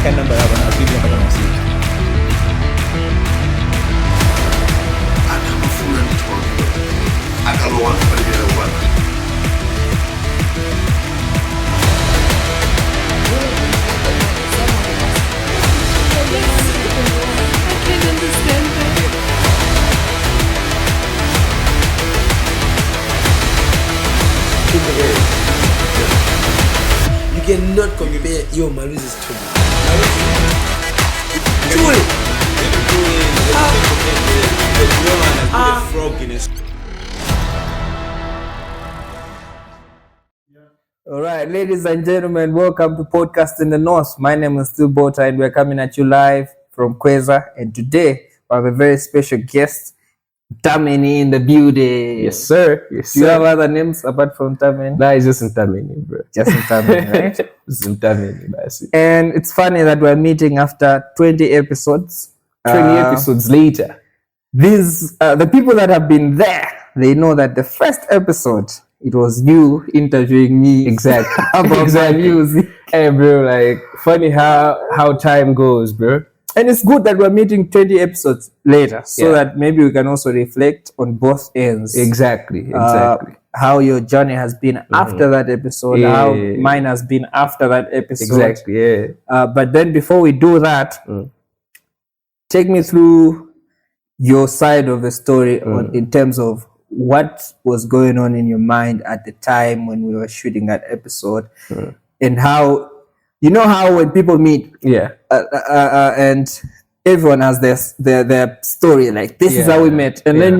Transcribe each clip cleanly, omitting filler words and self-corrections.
can number I'll give you a message. I don't know what you cannot compare your Maluzi's to frog in his. All right, ladies and gentlemen, welcome to Podcast in the North. My name is Still Bota and we're coming at you live from Kweza. And today we have a very special guest, Mtameni in the building. Yes, sir. Yes, sir. Do you have other names apart from Mtameni? Nah, it's just Mtameni, bro. Just Mtameni, right? It's Mtameni, that's it. And it's funny that we're meeting after 20 episodes. 20 episodes later. These the people that have been there, they know that the first episode, it was you interviewing me Exactly. about my music. Hey, bro, like, funny how time goes, bro. And it's good that we're meeting 20 episodes later so that maybe we can also reflect on both ends. Exactly. How your journey has been after that episode, how mine has been after that episode. Exactly, yeah. But then before we do that, take me through your side of the story in terms of what was going on in your mind at the time when we were shooting that episode, and how, you know how when people meet, and everyone has their story, like this is how we met, and then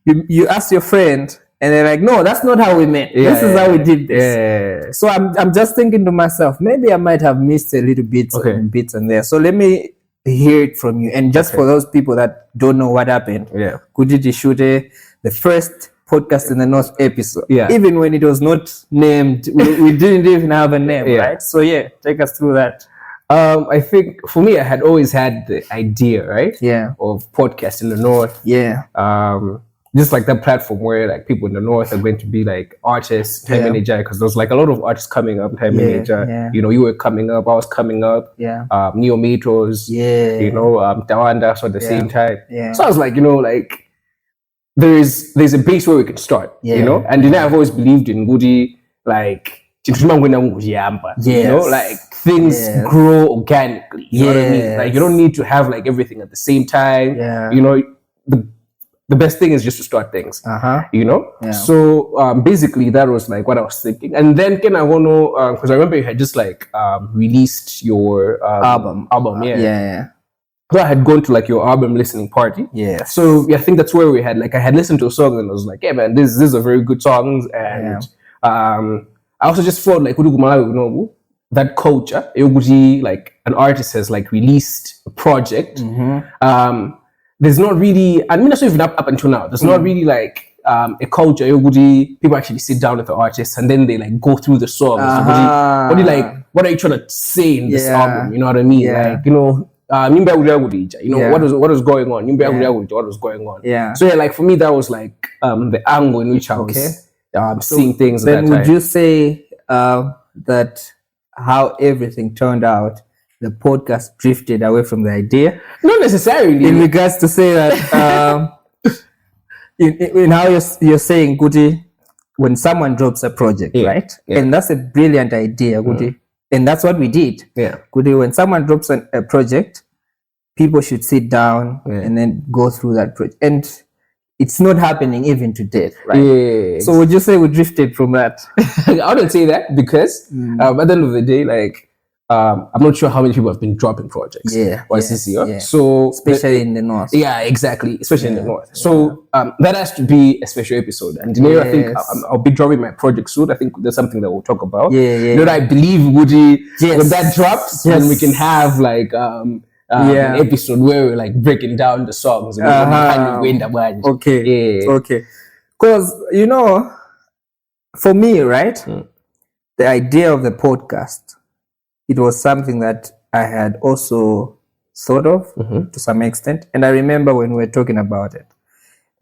you ask your friend, and they're like, no, that's not how we met. This is how we did this. So I'm just thinking to myself, maybe I might have missed a little bit bits and there. So let me hear it from you. And just for those people that don't know what happened, Kujiti Shute, the first Podcast in the North episode, even when it was not named, we didn't even have a name, right? So take us through that. I think for me, I had always had the idea, right? Of Podcast in the North. Just like that platform where like people in the North are going to be like artists, Mtameni, because there's like a lot of artists coming up, Mtameni, you know, you were coming up, I was coming up, Neo Metros, you know, Tawanda, so at the same time. So I was like, you know, like there's a base where we can start, you know, and then I've always believed in Gudi, like, you know, like things grow organically, you know what I mean? Like you don't need to have like everything at the same time, you know, the best thing is just to start things, you know? So basically that was like what I was thinking. And then Ken, I want to, because I remember you had just like released your album. So I had gone to like your album listening party. So I think that's where we had, like I had listened to a song and I was like, yeah man, this is a very good songs. And I also just felt like, you know, that culture, like an artist has like released a project. There's not really, I mean, that's even up until now, there's not really like a culture, people actually sit down with the artist and then they like go through the songs. What are you trying to say in this album? You know what I mean? Like, you know, you know, what was going on? What was going on? So like for me, that was like the angle in which I was seeing things at that time. Then would you say that how everything turned out, the podcast drifted away from the idea? Not necessarily. In regards to say that, in how you're saying, Guti, when someone drops a project, right? And that's a brilliant idea, Guti. And that's what we did. Guti, when someone drops a project, people should sit down and then go through that project. And it's not happening even today, right? So would you say we drifted from that? I wouldn't say that because at the end of the day, like, I'm not sure how many people have been dropping projects. So especially in the North. Yeah, exactly. Especially in the North. So that has to be a special episode. And I think I'll be dropping my project soon. I think there's something that we'll talk about. You know, I believe Woody, when that drops, then we can have like an episode where we're like breaking down the songs and Okay. Because, you know, for me, right, the idea of the podcast, it was something that I had also thought of to some extent. And I remember when we were talking about it.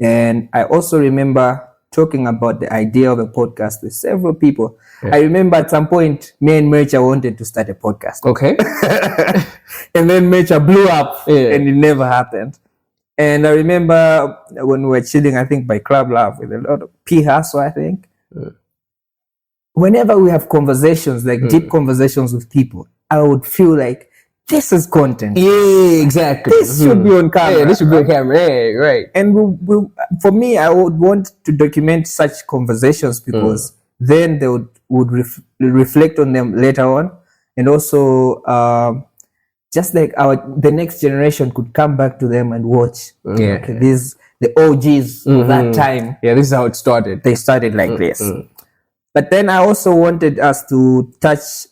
And I also remember talking about the idea of a podcast with several people. I remember at some point, me and Mercha wanted to start a podcast. Okay. And then Mercha blew up and it never happened. And I remember when we were chilling, I think by Club Love with a lot of P. Hasso, I think. Whenever we have conversations, like deep conversations with people, I would feel like this is content. Yeah, exactly. This should be on camera. Yeah, this should be on camera. Yeah, right. And for me, I would want to document such conversations because then they would reflect on them later on. And also, just like the next generation could come back to them and watch. Yeah. Okay, the OGs of that time. Yeah, this is how it started. They started like this. But then I also wanted us to touch,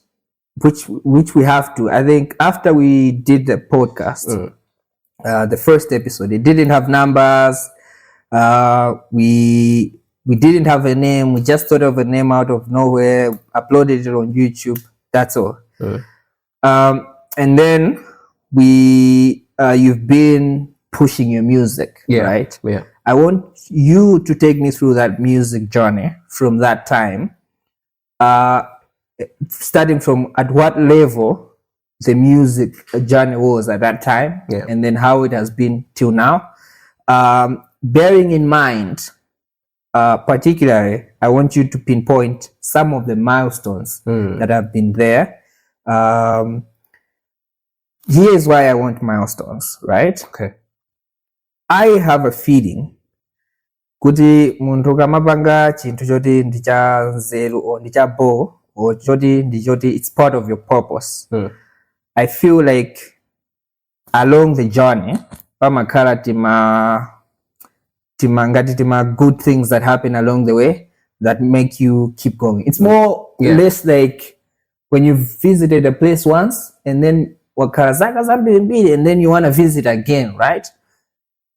which we have to. I think after we did the podcast, the first episode, it didn't have numbers. We didn't have a name. We just thought of a name out of nowhere, uploaded it on YouTube. That's all. And then you've been pushing your music, right? Yeah. I want you to take me through that music journey from that time, starting from at what level the music journey was at that time, and then how it has been till now. Bearing in mind, particularly, I want you to pinpoint some of the milestones that have been there. Here's why I want milestones, right? Okay. I have a feeling kuti muntu kamapanga chintu choti ndicha nzeru or ndicha bo or choti it's part of your purpose. I feel like along the journey pamakhala tima good things that happen along the way that make you keep going. It's more less like when you've visited a place once and then wakarazaka zambiri and then you want to visit again, right?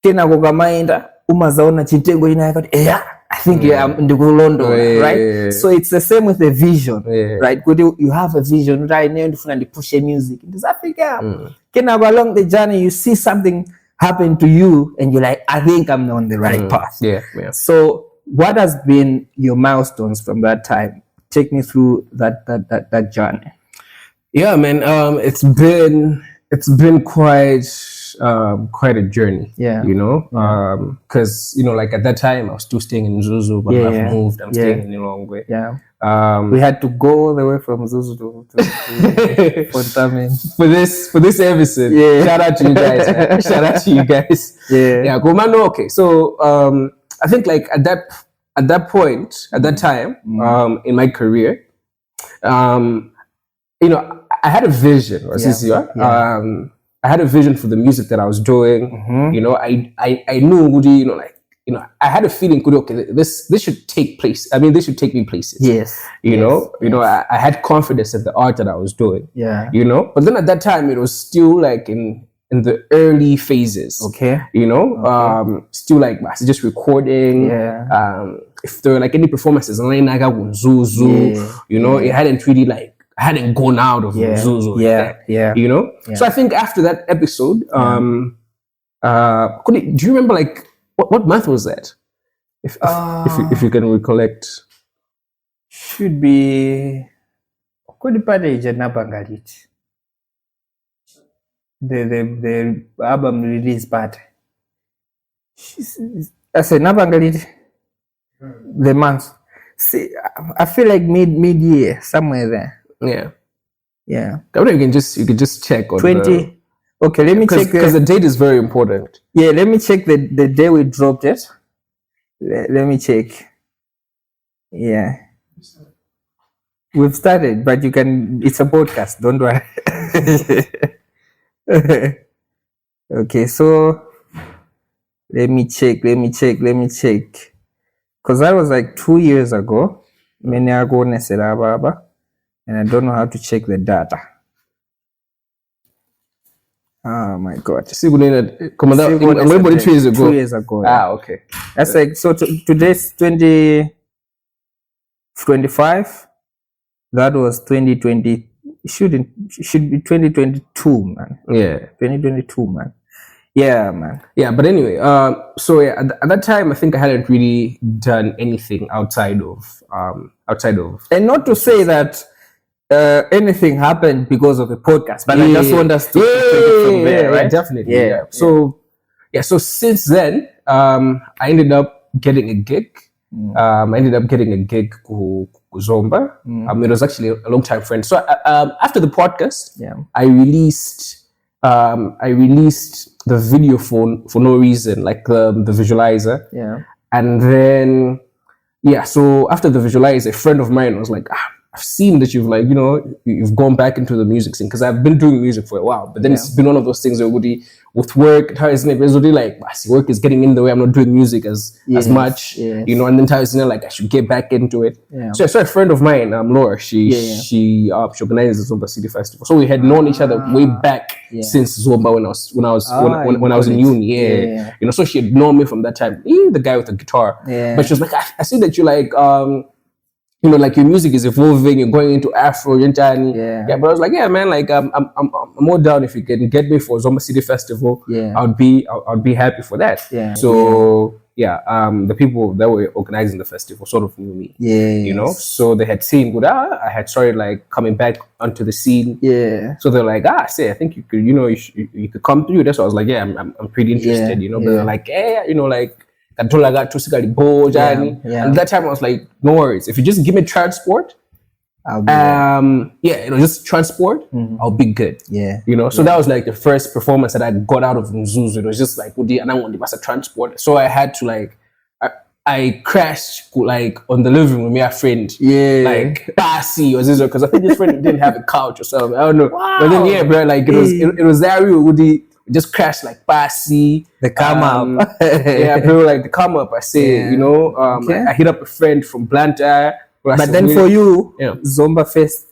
Kena kokamaenda umazaona chitengo inayakati I think ndikulondo, right? So it's the same with the vision, right? You have a vision, right? Now you push music in South Africa. Kena along the journey you see something happen to you and you're like, I think I'm on the right path. So what has been your milestones from that time? Take me through that journey. Yeah, man. It's been quite a journey. Yeah. You know, because like at that time I was still staying in Zuzu, but I've moved. I'm staying in Lilongwe. Yeah. We had to go all the way from Zuzu to Mtameni for this episode. Shout out to you guys. Man. Shout out to you guys. Yeah. Okay. So I think like at that point, at that time, in my career, I had a vision, I had a vision for the music that I was doing. You know, I knew, I had a feeling, okay, this should take place. I mean, this should take me places. Yes. You know, I had confidence in the art that I was doing. Yeah. You know, but then at that time, it was still like in the early phases. Okay. You know, still like just recording. Yeah. If there were like any performances, you know, it hadn't really like, I hadn't gone out of Zuzu. You know? Yeah. So I think after that episode, do you remember like what month was that? If you can recollect. Should be the album release part. I said Nabangalit. The month. See, I feel like mid year somewhere there. Yeah. You can just check on 20. Okay, let me check because the date is very important. Yeah, let me check the day we dropped it. Let me check. Yeah. We've started, but it's a podcast, don't worry. Okay, so let me check. Because that was like 2 years ago. And I don't know how to check the data. Oh my God. 2 years ago. 2 years ago. Ah, okay. That's like, so today's 2025. That was 2020. It should be 2022, man. Yeah. 2022, man. Yeah, man. Yeah, but anyway, so yeah, at that time, I think I hadn't really done anything outside of. And not to say that anything happened because of the podcast, but I just want us to take it from there, right? Yeah, definitely. Yeah. So since then, I ended up getting a gig. I ended up getting a gig ku Zomba. It was actually a long time friend. So after the podcast, I released the video for no reason, like the visualizer. Yeah. And then so after the visualizer, a friend of mine was like, I've seen that you've you've gone back into the music scene, because I've been doing music for a while, but then it's been one of those things where with work, how isn't it? It's really like work is getting in the way. I'm not doing music as much, and then like I should get back into it. Yeah. So a friend of mine, Laura, she organizes the Zomba City Festival. So we had known each other way back since Zomba when I was in uni. So she had known me from that time. The guy with the guitar. Yeah. But she was like, I see that you like like your music is evolving, you're going into Afro, but I was like, yeah, man, like I'm more down if you can get me for Zomba City Festival. I'd be happy for that. So the people that were organizing the festival sort of knew me. So they had seen I had started like coming back onto the scene. So they're like, I think you could, you could come through. That's why I was like, I'm pretty interested. But they're like, like. And at that time I was like, no worries, if you just give me transport, just transport, I'll be good. So that was like the first performance that I got out of Mzuzu. It was just like, and I wanted to transport, so I had to like I crashed like on the living room with my friend, like Passy or Zizo, because I think this friend didn't have a couch or something, I don't know. But then bro, like it was that real. Just crashed like Passy. The come up. Bro, like the come up. I say, I hit up a friend from Blantyre. But then for you, Zomba Fest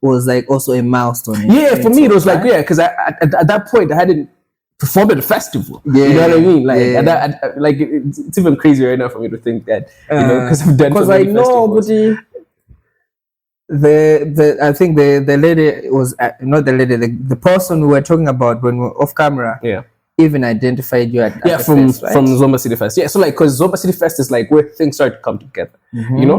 was like also a milestone. For me it was like, because at that point I hadn't performed at the festival. You know what I mean? Like, like it's even crazy right now for me to think that, because I've done so many festivals. I think the lady was not the lady, the person we were talking about when we were off camera. Even identified you at from fest, right? From Zomba City Fest. So like, because Zomba City Fest is like where things start to come together.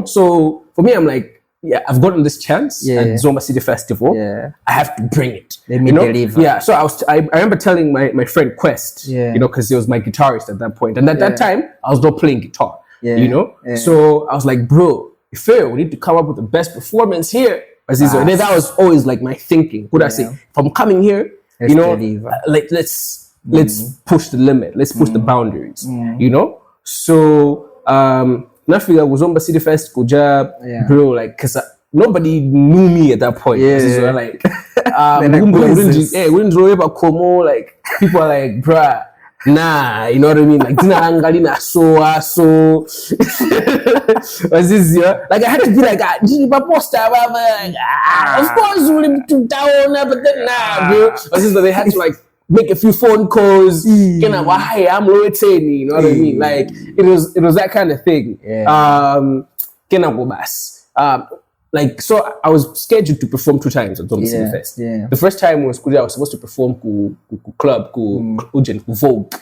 So for me, I'm like, I've gotten this chance at Zomba City Festival. I have to bring it. Let me deliver. So I remember telling my friend Quest, because he was my guitarist at that point, and at that time I was not playing guitar. So I was like, bro, fair, we need to come up with the best performance here. And then that was always like my thinking. Would I say, if I'm coming here, like let's push the limit, let's push the boundaries. So nothing I was on the City Fest job, bro, like because nobody knew me at that point. Like we didn't know about Como, like people are like, bruh, nah, you know what I mean? Like, like I had to be like, of course we'll to down, but then bro. They had to like make a few phone calls, why I'm low, you know what I mean? Like it was that kind of thing. Like, so I was scheduled to perform 2 times at Zomba City Fest. The first time was I was supposed to perform ku club, ku Vogue.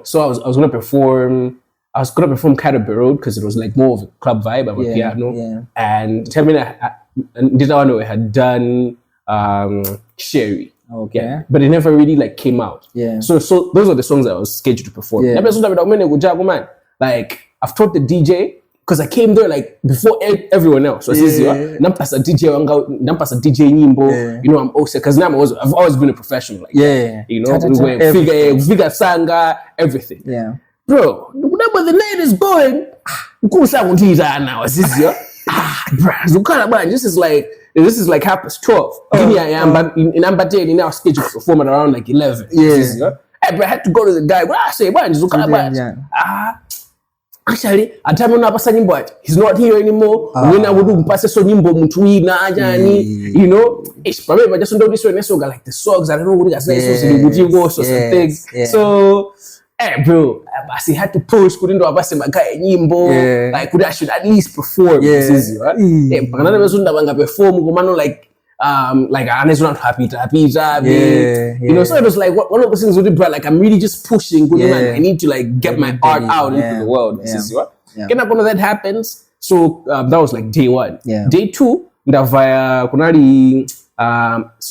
So I was gonna perform. I was gonna perform Caribbean Road because it was like more of a club vibe. I'm a piano, and tell me this one I had done Sherry. But it never really like came out. So those are the songs that I was scheduled to perform. Like I've taught the DJ. Because I came there like before everyone else. So Nampas a DJ Nimbo, I'm also because now I've always been a professional. Like figure sanga, everything. Bro, whenever the night is going, now this is like 12:30. I am in Mtameni now scheduled to perform at around like 11. But I had to go to the guy. What I say, actually, at time when he's not here anymore. When I would pass so nimbo mutwina it's probably just don't this one like the songs. I don't know what I say, so things. So bro, I had to push, couldn't do a bass my guy nimbo. Like I should at least perform. Perform like like I'm not happy, you know. So it was like one of those things with it, like I'm really just pushing. Man, I need to like get my art out into the world. This is what. That happens. So that was like day 1. Day 2, so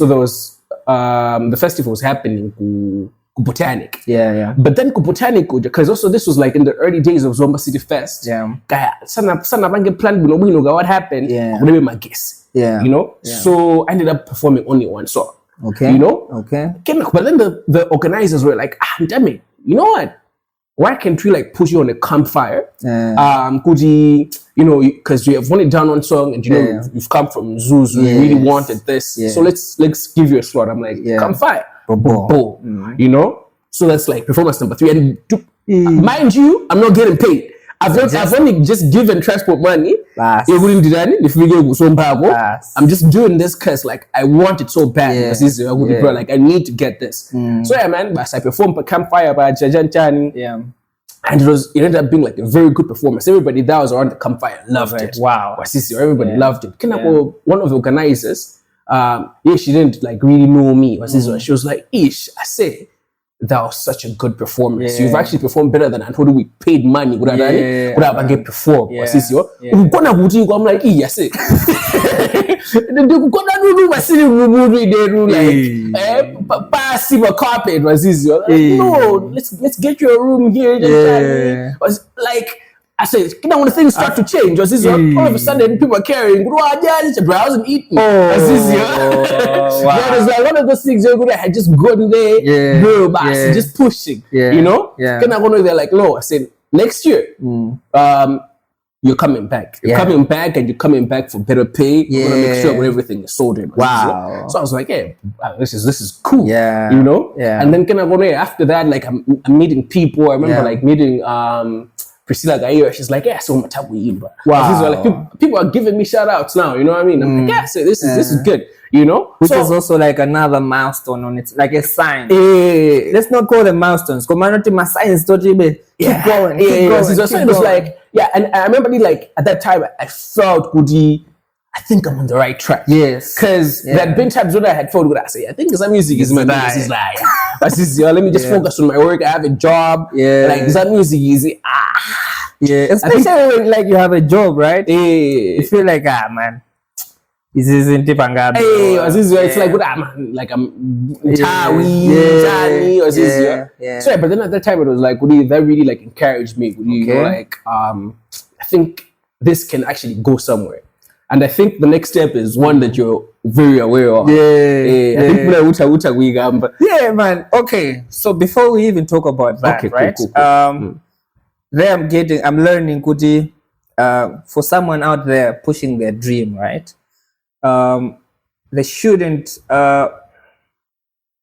there was the festival was happening ku Botanic. But then ku Botanic, because also this was like in the early days of Zomba City Fest. Sana bange plan what happened. Maybe my guess. You know. So I ended up performing only one song. You know. But then the organizers were like, damn it, you know what? Why can't we like put you on a campfire? Could you know, because you have only done one song and you know you've come from Zuzu, you really wanted this. So let's give you a slot. I'm like, campfire. You know? So that's like performance number 3. And mind you, I'm not getting paid. I've only just given transport money. I'm just doing this because like I want it so bad because this is like I need to get this. So yeah, man, I performed at campfire by Jajanchani. And it ended up being like a very good performance. Everybody that was around the campfire loved it. Wow. Everybody loved it. One of the organizers, she didn't like really know me. She was like, Ish, I say, that was such a good performance. You've actually performed better than Antonio. We paid money. Would I get perform? I'm like, yes. Passive carpet was easy. No, let's get you a room here. Was like I said, when the things start to change, was this all of a sudden people are carrying browse and eating. It's like one of those things you're gonna just gone there, just pushing. You know? They're like, no, I said next year, you're coming back. You're coming back and you're coming back for better pay. You're gonna make sure everything is sorted. Wow. So I was like, this is cool. You know? And then after that, like I'm meeting people. I remember like meeting Priscilla Gaio. She's like, so much up with you, bro. Wow. Like, people are giving me shout outs now, you know what I mean? I'm like, so this is good, you know? Which is also like another milestone on it, like a sign. Let's not call them milestones. Community my signs keep going. Keep going. So it was like, and I remember like at that time I felt goody. I think I'm on the right track. Yes. Because there had been times when I had felt good. I say, I think some music is my business. Is like, let me just focus on my work. I have a job. Like that music is especially when like you have a job, right? You feel like man, this isn't Tipangado. It's like good like I'm Tawi or so but then at that time it was like that really like encouraged me. You know, like I think this can actually go somewhere. And I think the next step is one that you're very aware of. Yeah, man. Okay. So before we even talk about that, right? Cool. There I'm learning, Kuti, for someone out there pushing their dream, right? They shouldn't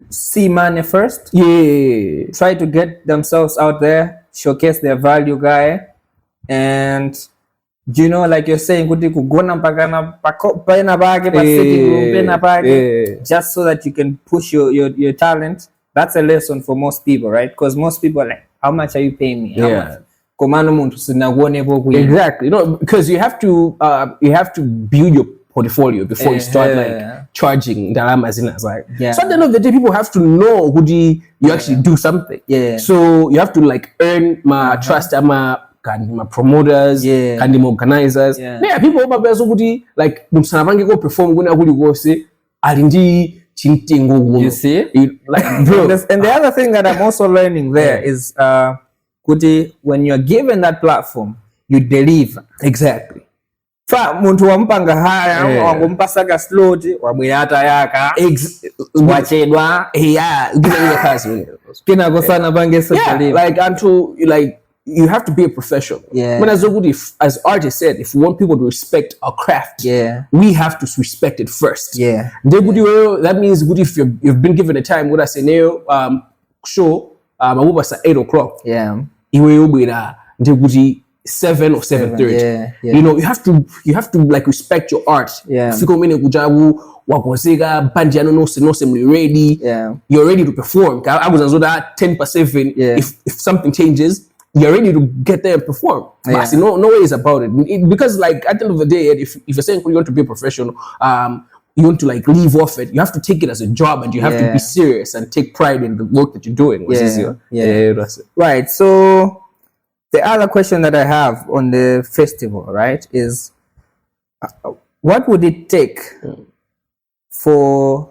see money first. Try to get themselves out there, showcase their value, guy, and you know, like you're saying, just so that you can push your talent. That's a lesson for most people, right? Because most people are like, how much are you paying me? Exactly. You know, because you have to build your portfolio before you start like charging the Amazinas. Like, so at the end of the day, people have to know you actually do something. So you have to like earn my trust, my promoters, my organizers. People like go perform go say you see? Like, bro. And the other thing that I'm also learning there is when you're given that platform, you deliver. Exactly. Muntu wampanga haya wampasaga slot wabuyata yaka wachedwa kina gosana bange like until like you have to be a professional. When as artists said, if we want people to respect our craft, we have to respect it first. That means good if you've been given a time. What I say now, show at 8 o'clock. You will 7 or 7:30. You know, you have to like respect your art. If you come in ready, you're ready to perform. I was that 10%. If something changes, you're ready to get there and perform. But no ways about it. Because like at the end of the day, if you're saying you want to be a professional, you want to like leave off it. You have to take it as a job, and you have to be serious and take pride in the work that you're doing. That's it. Right. So the other question that I have on the festival, right, is what would it take for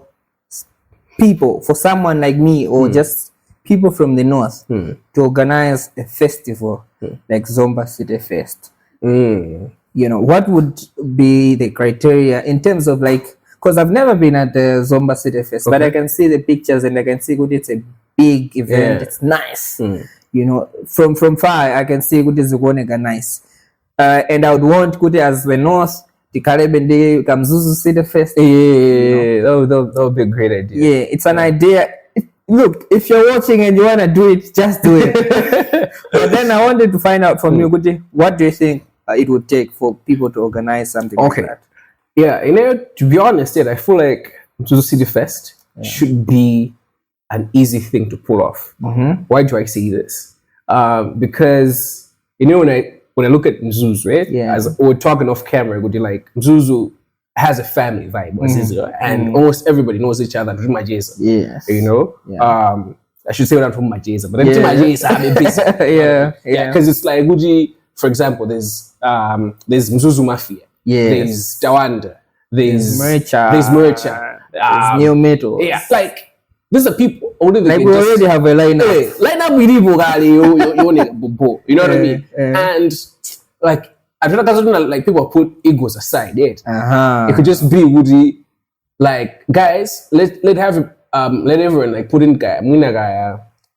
people, for someone like me, or just people from the north to organize a festival like Zomba City Fest? You know, what would be the criteria in terms of like, because I've never been at the Zomba City Fest, but I can see the pictures and I can see good, it's a big event, it's nice. You know, from far I can see good is going nice. And I would want good as the north, the Caribbean Day, Kamzuzu City Fest. That would be a great idea. Yeah, it's an idea. Look, if you're watching and you want to do it, just do it. But then I wanted to find out from you, Guti, what do you think it would take for people to organize something like that? Yeah, you know, to be honest, I feel like Mzuzu City Fest should be an easy thing to pull off. Why do I say this? Because, you know, when I look at Mzuzu, right? As we're talking off camera, would you like Mzuzu has a family vibe, and almost everybody knows each other through Majesa. You know? I should say that from Majesa, but then Majesa, I'm busy. Because it's like Guji, for example, there's Mzuzu Mafia, there's Tawanda, there's Mercha, there's New Metal. Like these are people older than like we already have a lineup. Lineup with you know what I mean? And like I don't know, like people put egos aside. It could just be Woody, like guys, let everyone like put in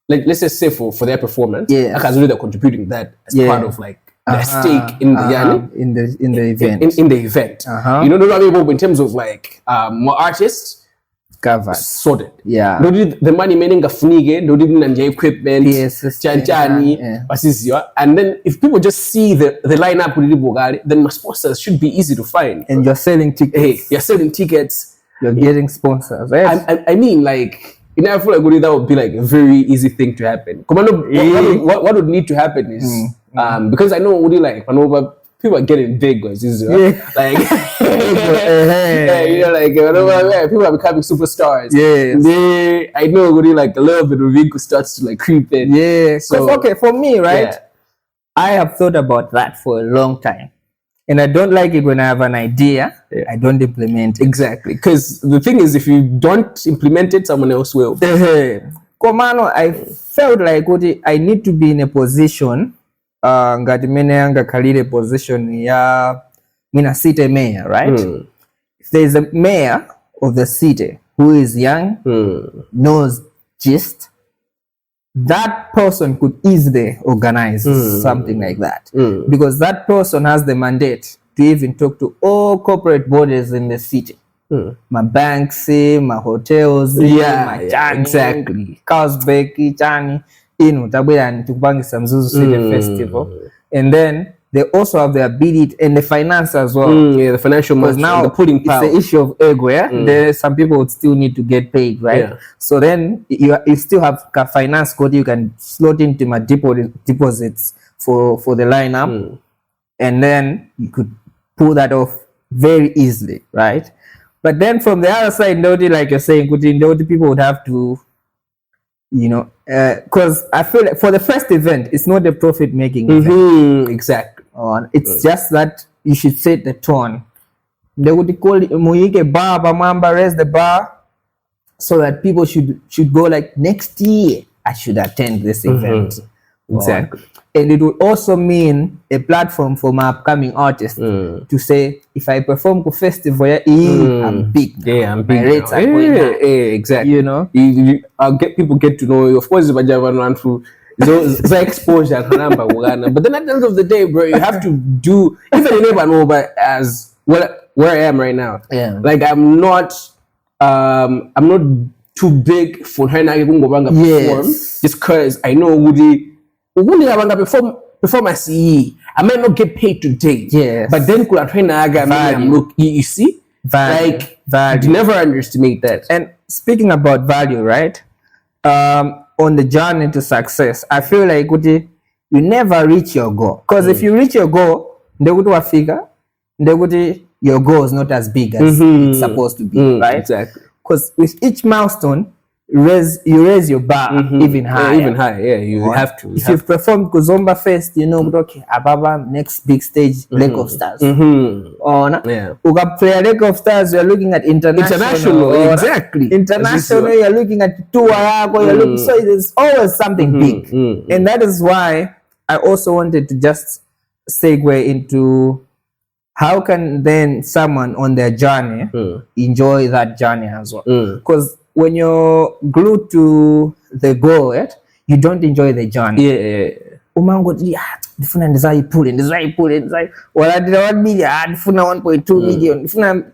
let's just say for their performance, they're contributing that as part of like their stake in the in the event. In the event. You know what I mean? In terms of like more artists covered, sorted. No did the money meaning gafunige, no did nanje equipment, chanchani, and then if people just see the lineup with Bogari, then my sponsors should be easy to find. And you're selling tickets. Hey, you're selling tickets. You're getting sponsors. I mean, like, you know, I feel like that would be like a very easy thing to happen. What would need to happen is because I know like people are getting big, like like you know, like people are becoming superstars. I know like a little bit of ego starts to like creep in. So okay, for me, right, I have thought about that for a long time. And I don't like it when I have an idea, I don't implement it. Exactly. Because the thing is, if you don't implement it, someone else will. Komano, I felt like I need to be in a position, position ya mina city mayor, right? If there is a mayor of the city who is young, knows gist, that person could easily organize something like that, because that person has the mandate to even talk to all corporate bodies in the city, my banks, my hotels, my Chani, exactly, Carlsberg, Chani, to bang some Mzuzu City Festival, and then they also have the ability and the finance as well. The financial muscle, now the pulling power. It's the issue of ego. There, some people would still need to get paid, right? So then you still have a finance code. You can slot into my deposits for the lineup, and then you could pull that off very easily, right? But then from the other side, like you're saying, people would have to, you know, because I feel like for the first event, it's not a profit-making event. Exactly. It's just that you should set the tone. They would call it Muike bar, Bamamba, raise the bar, so that people should go like, next year I should attend this event. Exactly. And it would also mean a platform for my upcoming artists to say, if I perform for festival, I'm big. I'm big. My rates are going up. Exactly. You know, people get to know you. Of course, if I run through the exposure, but then at the end of the day, bro, you have to do, even you never know, but as where I am right now, like I'm not too big for her perform, just because I know Woody perform as I might not get paid today, but then could I look, you see, like value. You never underestimate that. And speaking about value, right? On the journey to success, I feel like you never reach your goal. Because if you reach your goal, they would figure, they would your goal is not as big as it's supposed to be, right? Exactly. Because with each milestone, you raise your bar even higher. Yeah, even higher. Yeah, you have to. If you've performed Kuzomba Fest, you know, okay, Ababa, next big stage, Lake of Stars. Or Uga play Lake of Stars, you're looking at international. Exactly. International, you're looking at tour, you're looking, so there's always something big. And that is why I also wanted to just segue into how can then someone on their journey enjoy that journey as well. Because when you're glued to the goal, you don't enjoy the journey. Umango, difuna ndizai pulling. Well, I did 1 million, difuna 1.2 million.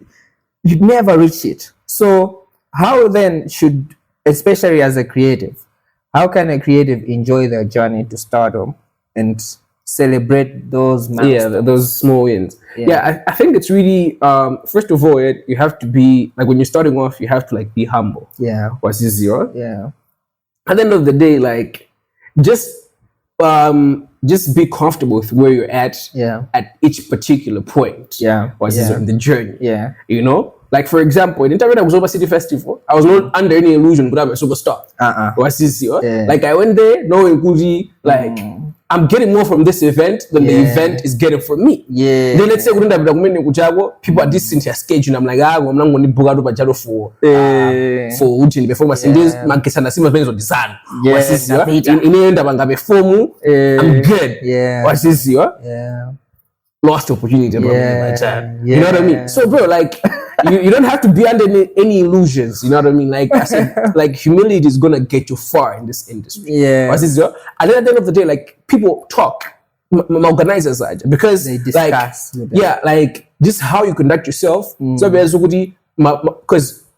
You'd never reach it. So how then should, especially as a creative, how can a creative enjoy their journey to stardom and celebrate those milestones? Yeah, those small wins. Yeah, I think it's really first of all, you have to be like, when you're starting off, you have to like be humble. Yeah. What's this zero? Yeah. At the end of the day, like just be comfortable with where you're at at each particular point. Yeah. What's this on the journey? Yeah. You know? Like, for example, in the time I was over City Festival, I was not under any illusion but I'm a superstar. What's this year? Like, I went there knowing Guji, like I'm getting more from this event than the event is getting from me. Yeah. Then let's say people are distant to stage and I'm like, I'm not going to book out Bajaro for Ujin performance. And this Mankisana Sima Benzo design. What's this year? In the end, I'm good. Yeah. What's this year? Yeah. Lost opportunity, bro. You know what I mean? So, bro, like, you don't have to be under any illusions. You know what I mean? Like I said, like humility is gonna get you far in this industry. Yeah. And then at the end of the day, like people talk, organizers are because they discuss. Like just how you conduct yourself. So because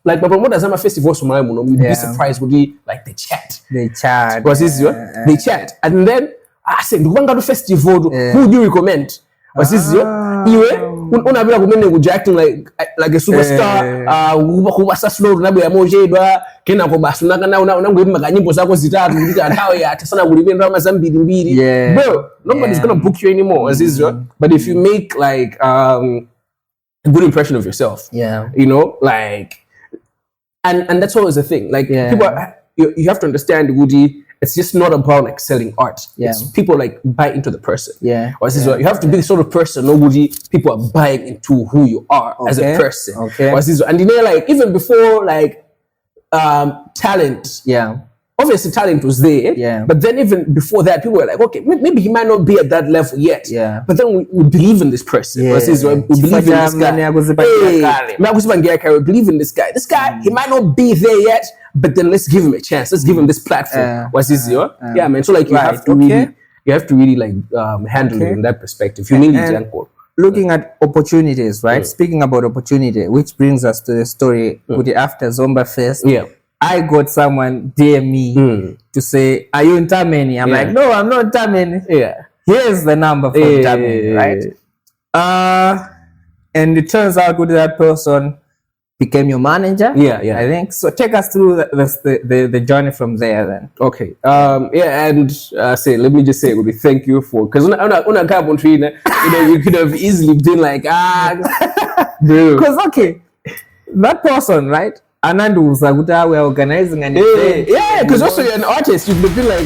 like my promoters at my festival, so you'd be surprised with like they chat. They chat. They chat, and then I said, "You want to go to festival? Who do you recommend?" What's this? Unabila kumene kujacting like a superstar. Kubasa slow nabu ya mojedwa kena kwa basu nakana unangoimba kanyimbo zako zitatu ndika atawe ya tasana kulibenda kama zambili mbili. Bro, nobody's gonna book you anymore. As is, but if you make like a good impression of yourself, you know, like, and that's always the thing. Like people, you have to understand, Woody. It's just not about like selling art. It's people like buy into the person. You have to be the sort of person nobody people are buying into who you are as a person. And you know, like even before like talent. Obviously talent was there. But then even before that, people were like, okay, maybe he might not be at that level yet. But then we believe in this person. We believe in this guy. We believe in this guy. This guy, he might not be there yet, but then let's give him a chance. Let's give him this platform. What's easier? Yeah, man. So like you have to really like handle it in that perspective. Humility. Looking at opportunities, right? Speaking about opportunity, which brings us to the story after Zomba Fest. I got someone DM me to say, "Are you in Mtameni?" I'm like, "No, I'm not in Mtameni." Here's the number for Mtameni, right? And it turns out that person became your manager. I think so. Take us through the journey from there, then. Okay. And let me just say, thank you for, because on a carbon tree, you could have easily been like, because that person, right? Anandu Usaguta, we're organizing an event. Because also you're an artist, you could be like,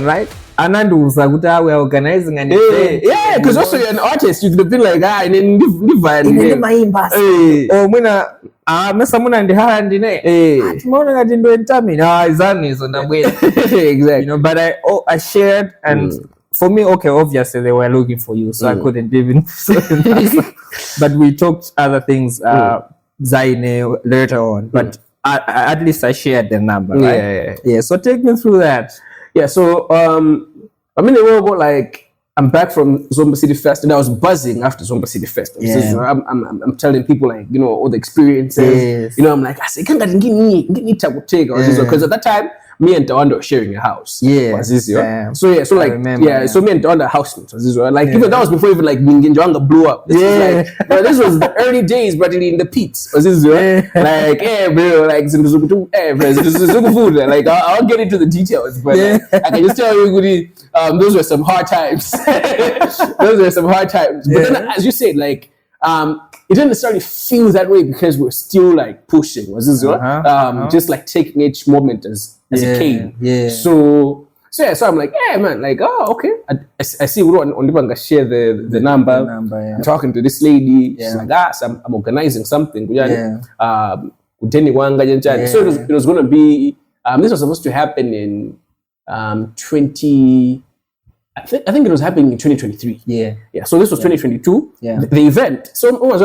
right? Anandu Usaguta, we're organizing an event. Because also you're an artist, you could have been like, exactly. You know, but I shared, and for me, obviously they were looking for you, so I couldn't even. But we talked other things, Zaine later on. But at least I shared the number, right? So take me through that. So I mean, like I'm back from Zomba City Fest, and I was buzzing after Zomba City Fest. I'm telling people like, you know, all the experiences. You know, I'm like, I say, can't get me take because at that time me and Tawanda were sharing a house. Yeah. Was this year? So like so me and Tawanda housemates was this year. Like even that was before even like Binginjanga blew up. This was the early days, but in the pits. Was this year? Like bro, like food. Like I'll get into the details, but I can just tell you, those were some hard times. Those were some hard times. But then, as you said, like it didn't necessarily feel that way because we're still like pushing. Was this just like taking each moment as it came. Yeah. So I'm like, man, like, oh, okay. I see we on share the number. I'm talking to this lady. She's like, I'm organizing something. So it was gonna be this was supposed to happen in 20. I think it was happening in 2023. Yeah. So this was 2022. Yeah. The event. So because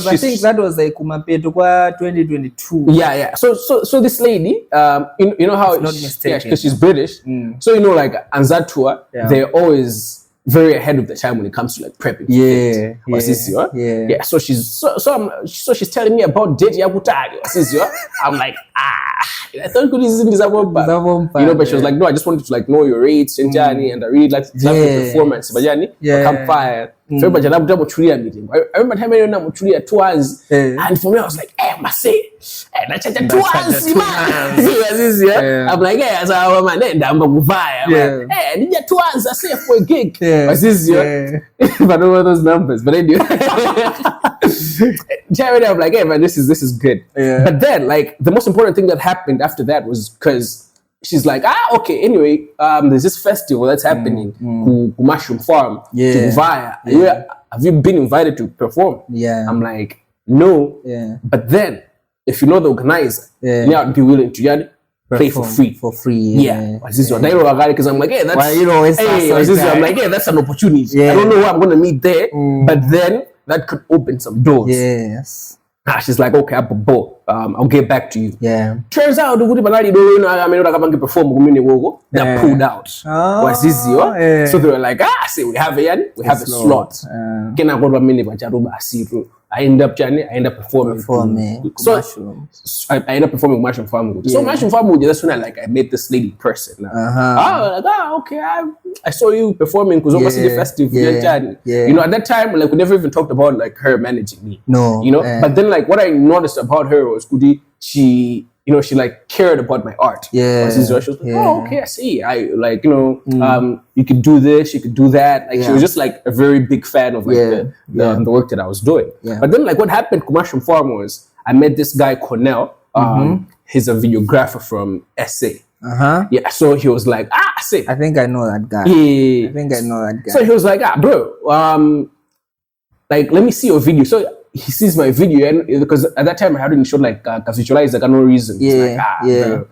I think that was like 2022. Yeah. So this lady, you know how, not mistaken, because she's British. So you know, like Anzatua, they're always very ahead of the time when it comes to like prepping. So she's telling me about date yakutari. I'm like, I thought this is but she was like, no, I just wanted to like know your rates and Jani, and I really like the performance. But Jani, campfire. I remember time I muchulia twice, and for me I was like, I say, twice. I'm like, as I man, I'm like, twice. I say for a gig. But I don't know those numbers. But anyway, I'm like, man, this is good. But then, like, the most important thing that happened after that was because she's like, okay, anyway, there's this festival that's happening, Mushroom Farm, to Vaya. Have you been invited to perform? I'm like, no. But then, if you know the organizer, I'd be willing to play for free. Because I'm like, that's I'm like, that's an opportunity. I don't know who I'm gonna meet there, but then that could open some doors. She's like, okay, I'll get back to you. Turns out the good perform that pulled out. So they were like, we have a slot. I end up performing. So I end up performing Mushroom Farm. So Mushroom Farm, that's when I met this lady person. Okay, I saw you performing because obviously the festival. You know, at that time, like we never even talked about like her managing me. No. You know, but then like what I noticed about her was she like cared about my art. She was like, oh, okay, I see. I like, you could do this, you could do that. Like she was just like a very big fan of like the work that I was doing. But then like what happened to Mushroom Farm was I met this guy Cornell. He's a videographer from SA. So he was like, see. I think I know that guy. I think I know that guy. So he was like, bro, like let me see your video. So he sees my video, and because at that time I hadn't showed like visualize like no reason. Bro,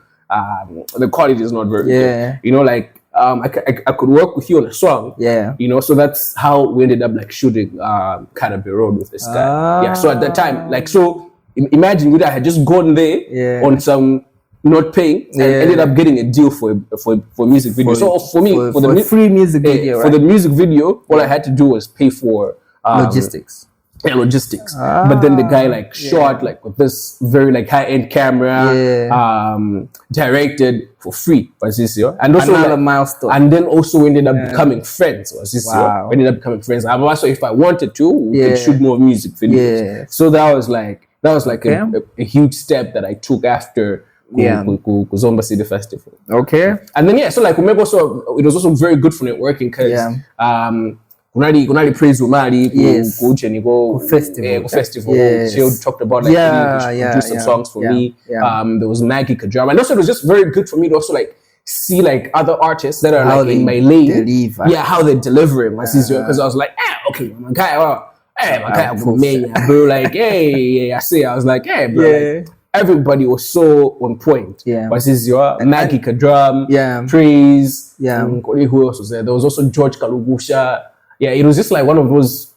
the quality is not very good. You know, like I could work with you on a song. You know, so that's how we ended up like shooting Cannabis Road with this guy. So at that time, like, so imagine I had just gone there on some not paying and ended up getting a deal for music video. So for me, for the free music video, for the music video, all I had to do was pay for logistics. Logistics. But then the guy like shot like with this very like high-end camera, directed for free. And also another milestone. And then also ended up becoming friends. We ended up becoming friends. And also if I wanted to, we could shoot more music videos. So that was like a huge step that I took after Kuzomba City Festival. And then so like it was also very good for networking because kunali praise umali ku festival. She talked about like she could do some songs for me. There was Maggie Kajama, and also it was just very good for me to also like see like other artists that are how like in my lane. How they deliver it. Because I was like, okay, my guy, bro, like, I was like, bro, like, everybody was so on point. Maggie Kadram, Praise, who else was there? There was also George Kalugusha. It was just like one of those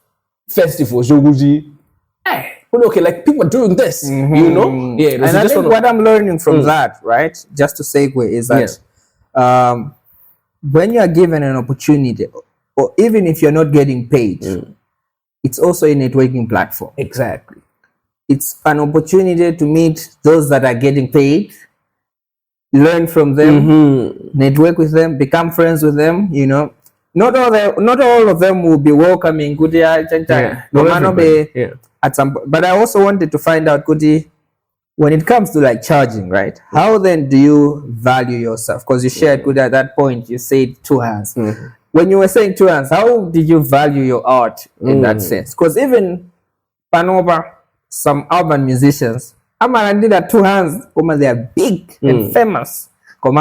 festivals. Okay, like people are doing this, you know? And I think what I'm learning from that, right? Just to segue, is that when you are given an opportunity, or even if you're not getting paid, it's also a networking platform. Exactly. It's an opportunity to meet those that are getting paid learn from them, network with them, become friends with them, you know. Not all of them will be welcoming Kuti at some, but I also wanted to find out, Kuti, when it comes to like charging, right? How then do you value yourself? Because you shared, Kuti, at that point you said 2 hands. When you were saying 2 hands, how did you value your art in that sense? Because even Panova, some urban musicians, Amaran did at 2 hands, they are big and famous. They're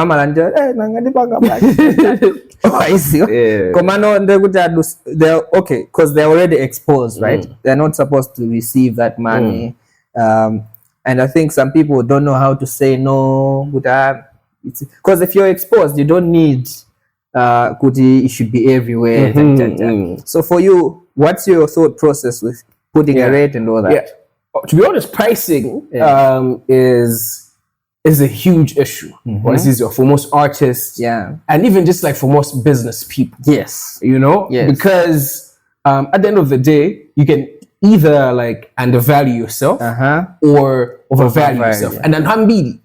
okay, because they're already exposed, right? They're not supposed to receive that money. And I think some people don't know how to say no. Because if you're exposed, you don't need Kuti, it should be everywhere. So for you, what's your thought process with putting a rate and all that? To be honest, pricing is a huge issue. Or it's easier for most artists, and even just like for most business people. You know, because at the end of the day, you can either like undervalue yourself or overvalue yourself, and then Hambidi,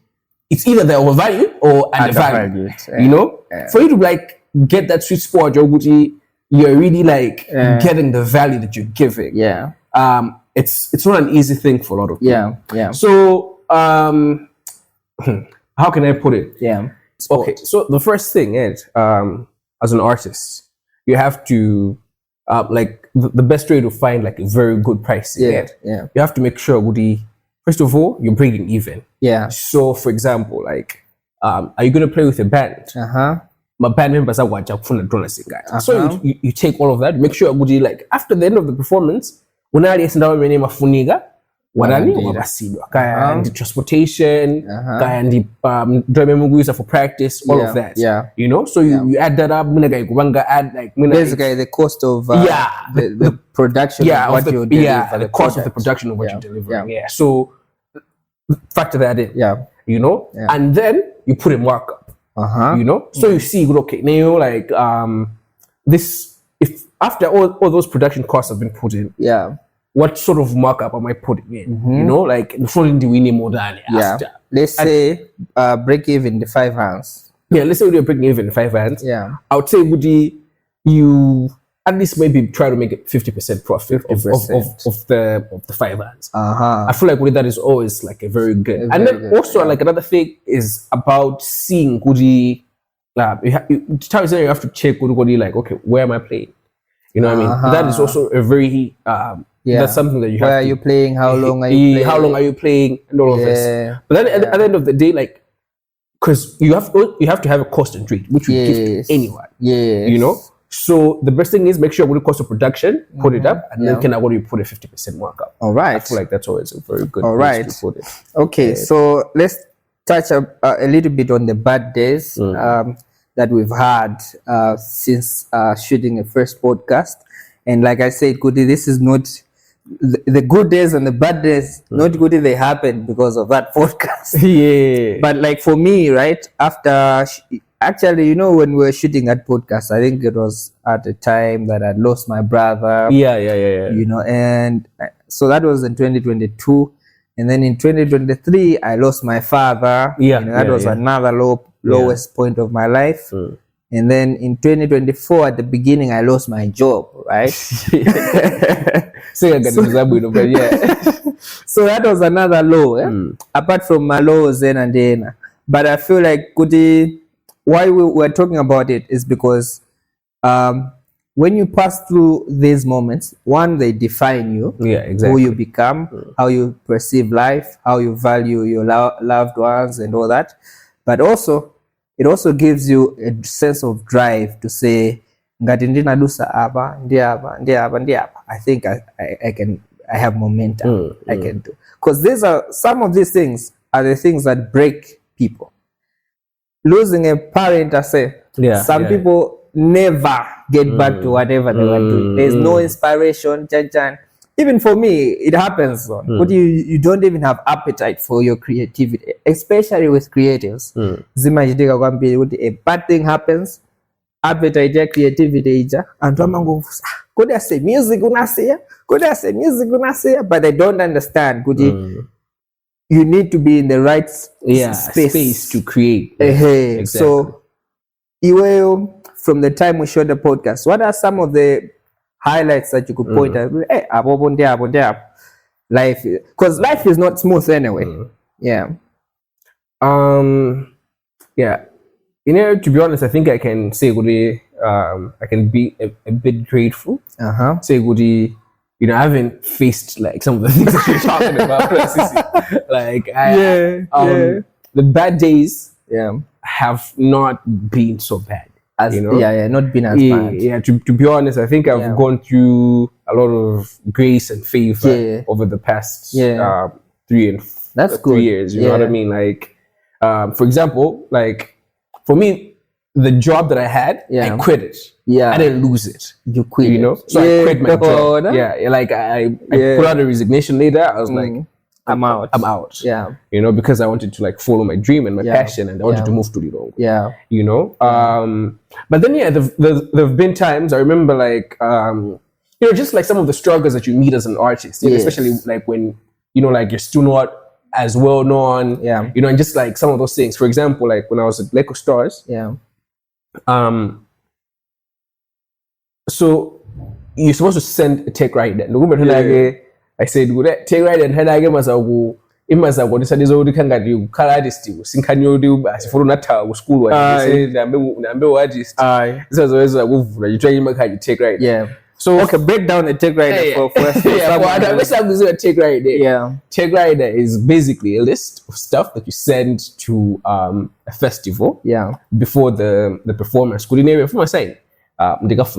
it's either the overvalue or undervalue. You know, for you to like get that sweet spot, you're really like getting the value that you're giving. It's not an easy thing for a lot of people. So how can I put it? Okay, so the first thing is, as an artist, you have to like the best way to find like a very good price. You have to make sure, first of all, you're breaking even. So for example, like are you gonna play with a band? My band members are watching from the donor singer. So you take all of that, make sure like after the end of the performance, when I listen to my name of Funiga, kaya the transportation, kaya the use for practice, all of that. You know, so you add that up, add like basically the cost of the production of what you deliver. The cost of the production of what you deliver. So factor that in. You know, and then you put a markup. You know, so you see, okay, now like this, if after all those production costs have been put in, what sort of markup am I putting in? You know, like before do we need more than after? Let's say break even the 5 hands. Let's say we're breaking even 5 hands. I would say you at least maybe try to make it 50% profit of the 5 hands. I feel like that is always like a very good. And then also like another thing is about seeing you have to check like, okay, where am I playing? You know what I mean? That is also a very that's something that you have. Where are you playing? How long are you playing? How long are you playing? And all of this. But then at the end of the day, like, because you have to have a cost and rate, which we give to anyone. You know. So the best thing is make sure with the cost of production, put it up, and then what do you put a 50% markup? All right. I feel like that's always a very good place to put it. Okay, so let's touch a little bit on the bad days that we've had since shooting the first podcast. And like I said, Kuti, this is not the good days and the bad days. Not Kuti, they happened because of that podcast. But like for me, right after. Actually, you know, when we were shooting that podcast, I think it was at the time that I lost my brother. You know, and so that was in 2022. And then in 2023, I lost my father. You know, that was another lowest point of my life. And then in 2024, at the beginning, I lost my job, right? So that was another low. Apart from my lows then and then. But I feel like Kuti, why we're talking about it is because when you pass through these moments, one, they define you, who you become, how you perceive life, how you value your loved ones and all that. But also, it also gives you a sense of drive to say, I think I have momentum. I can do. Because some of these things are the things that break people. Losing a parent, I say, some people never get back to whatever they were doing. There's no inspiration. Even for me, it happens. But you don't even have appetite for your creativity, especially with creatives. A bad thing happens, appetite, creativity, and could I say music, but they don't understand. you need to be in the right space to create. Exactly. So, Iweo, from the time we shot the podcast, what are some of the highlights that you could point at? Hey, life, because life is not smooth anyway. Yeah. Yeah. You know, to be honest, I think I can say I can be a bit grateful. Say you know, I haven't faced like some of the things that you're talking about. Like the bad days have not been so bad. As, you know? Not been as bad. Yeah, to be honest, I think I've gone through a lot of grace and favor over the past 3 years. You know what I mean? Like, for example, like for me, the job that I had, I quit it. Yeah, I didn't lose it. You quit, you know. So I quit my job. Like I put out a resignation later. I was like, I'm out. Yeah, you know, because I wanted to like follow my dream and my passion, and I wanted to move to Lidong. Yeah, you know. But then there've been times I remember like you know, just like some of the struggles that you meet as an artist, you know, especially like when you know, like you're still not as well known. Yeah, you know, and just like some of those things. For example, like when I was at Lego Stars. Yeah. So you're supposed to send a take right then. I said, take right and head again as I go. Imaza go decided to kanga you artist sinkanyo do as for nata school say nambe artist. This was always like you try to take right. Yeah. So okay, break down the take right for take right there. Yeah. Take right is basically a list of stuff that you send to a festival before the performance. Could you for my side? Because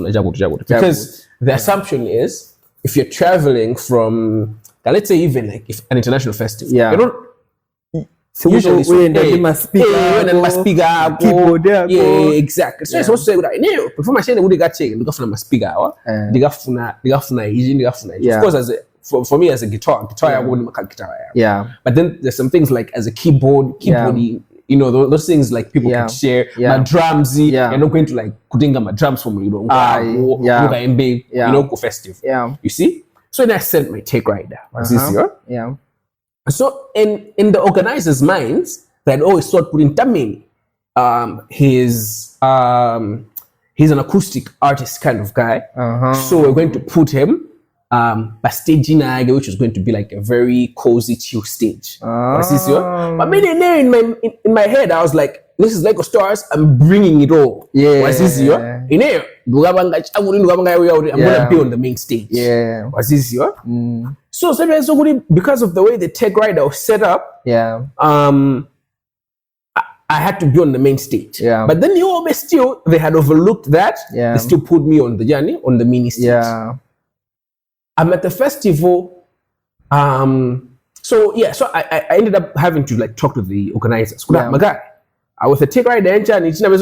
the assumption is if you're traveling from let's say even like if an international festival, you don't usually keyboard exactly. So it's supposed to say right now performance would got check because from a speaker of course as for me as a guitar I wouldn't make a guitar. But then there's some things like as a keyboard you know those things like people can share. My drums, you're not going to like kudinga my drums from you know you know go festive. You see? So then I sent my take right there. Yeah. So in the organizers' minds, they'd always thought putting Mtameni, he's an acoustic artist kind of guy. So we're going to put him a stage which is going to be like a very cozy chill stage. But in my head, I was like, this is Lego Stars, I'm bringing it all. In here, I'm gonna be on the main stage. So because of the way the tech rider was set up, I had to be on the main stage. But then they had overlooked that. They still put me on the journey on the mini stage. I'm at the festival. So I ended up having to like talk to the organizers. My guy, I was a take rider and it's never